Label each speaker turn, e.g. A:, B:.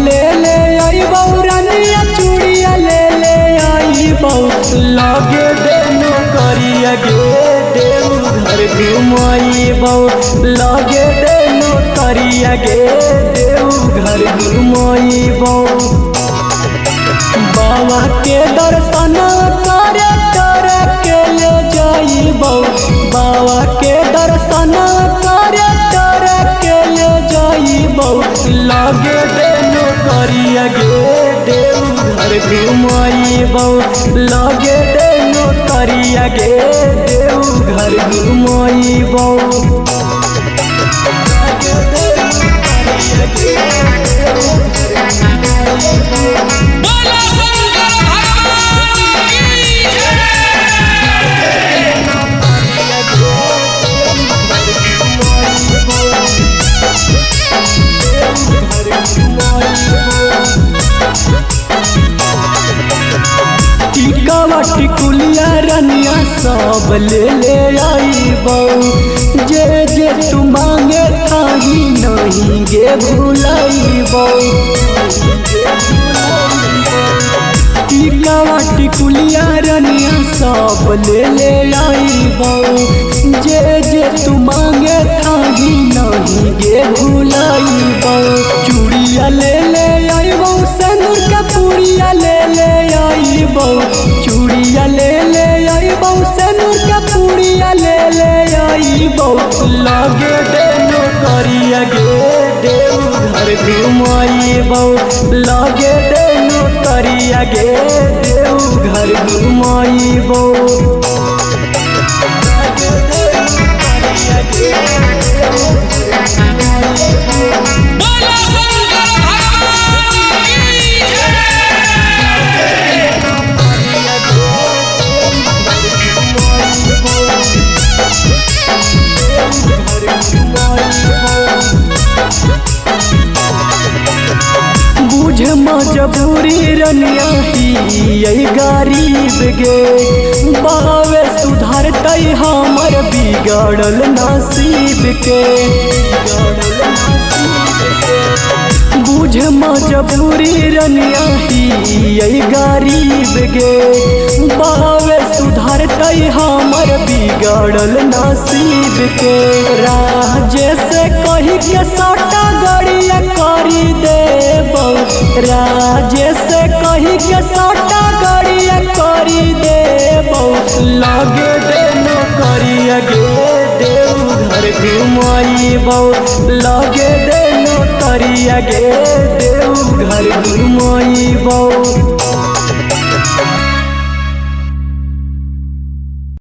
A: ले ले आई बऊ रनिया चूड़िया ले ले आई बऊ लगे देनो करिया गे देव घर घुमाई बऊ लगे देनो करिया गे देव घर घुमाई बऊ बाबा के दर्शन करे करे के ले जाई बऊ बाबा के दर्शन करे करे के ले जाई बऊ लगे देनो करिया गे देव घर घुमाई बऊ लगे देनो करिया गे देव घर घुमाई बऊ टिकुलिया रनिया सब ले ले आई बऊ जे जे तू मांगे थाही नहीं गे भुलाई बऊ टिकावा टिकुलिया रनिया सब ले ले आई बऊ जे जे तू मांगे थाही नहीं गे भुलाई बऊ चूड़िया ले ले आई बऊ सिंदूर का पूड़िया ले ले आई बऊ चूड़िया ले ले आई बऊ सिंदूर का पूड़िया ले ले आई बऊ लगे देनो करिया गे देव घर घुमाई बऊ लगे देनो करिया गे देव घर घुमाई बऊ मजबूरी रनिया ही यही गरीब गे बावे सुधारते हमर बिगड़ल नसीब के बुझ मजबूरी रनिया ही यही गरीब गे बावे सुधारते हमर बिगड़ल नसीब के राजे से कही के साटा गड़िया करी दे राजे से कही के साटा गड़िया करी दे बऊ लगे देनो करिया गे देव घर घुमाई बऊ लगे देनो करिया गे देव घर घुमाई बऊ।